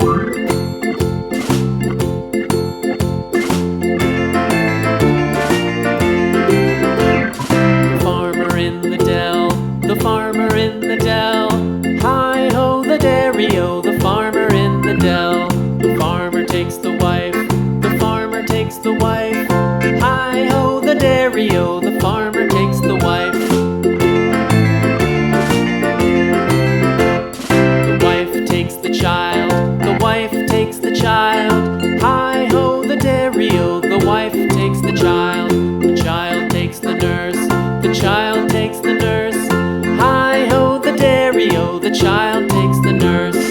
Farmer in the dell, the farmer in the dell. Hi-ho, the dairy-o, the farmer in the dell. The farmer takes the wife, the farmer takes the wife. Hi-ho, the dairy-o, the farmer takes the wife. The wife takes the child, the wife takes the child. Hi-ho, the dairy-o, the wife takes the child. The child takes the nurse, the child takes the nurse. Hi-ho, the dairy-o, the child takes the nurse.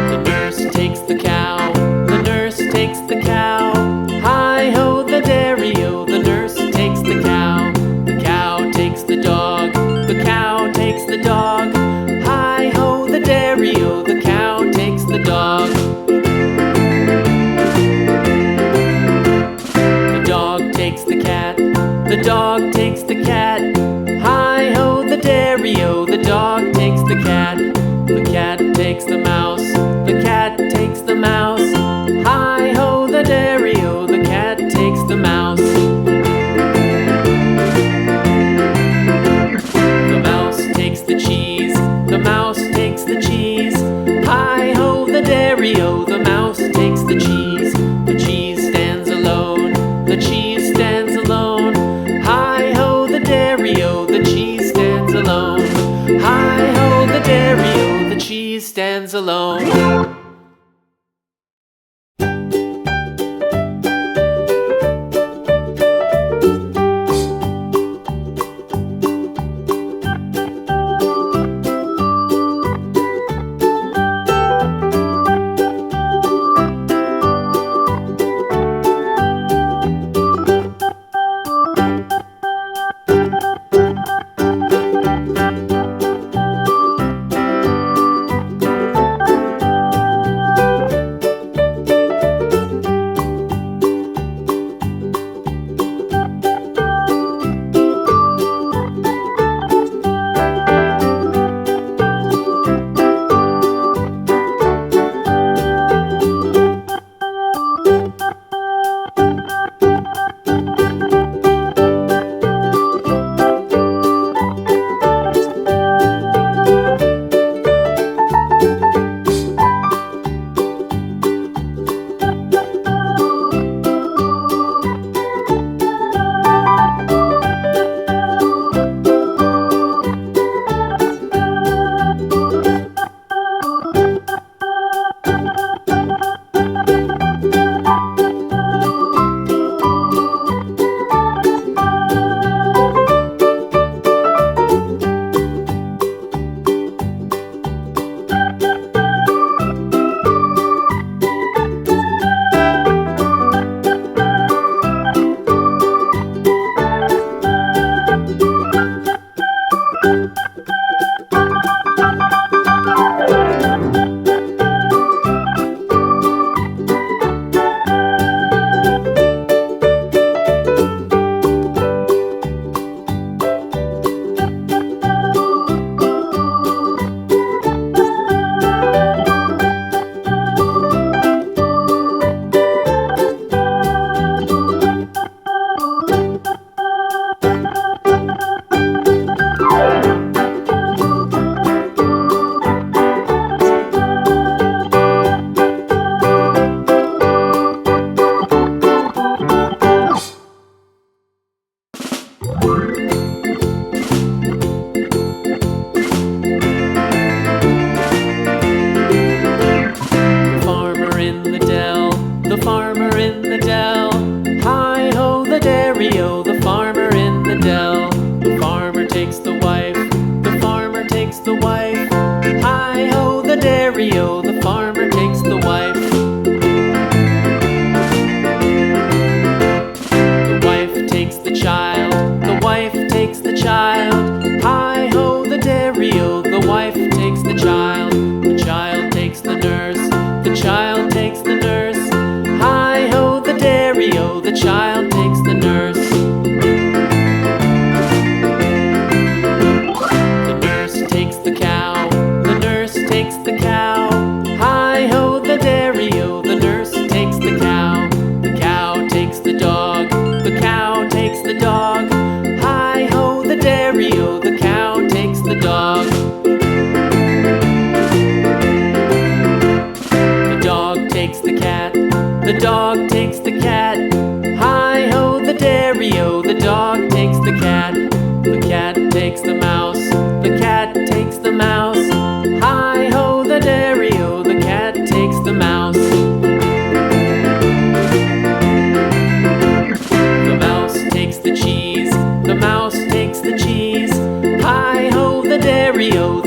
The nurse takes the cow, the nurse takes the cow. Hi-ho, the dairy-o, the nurse takes the cow. The cow takes the dog, the cow takes the dog. Hi-ho, the dairy-o, the cow takes the dog. The dog takes the cat, the dog takes the cat. Hi-ho, the dairy-o, the dog takes the cat. The cat takes the mouse, the cat takes the mouse. Hi-ho, the dairy-o, the cat takes the mouse. The mouse takes the cheese, the mouse takes the cheese. Hi-ho, the dairy-o, the mouse takes the cheese. The cheese stands alone, the cheese stands alone. Hi-ho, the dairy-o, the cheese stands alone. Hi-ho, the dairy-o, the cheese stands alone. dairy-o, the farmer takes the wife. The wife takes the child, the wife takes the child. Hi-ho, the dairy-o, the wife takes the child. The child takes the nurse, the child takes the nurse. Hi-ho, the dairy-o, the child takes the nurse. The nurse takes the cow, takes the mouse, the cat takes the mouse. Hi-ho the dairy-o, the cat takes the mouse. The mouse takes the cheese, the mouse takes the cheese. Hi-ho the dairy-o,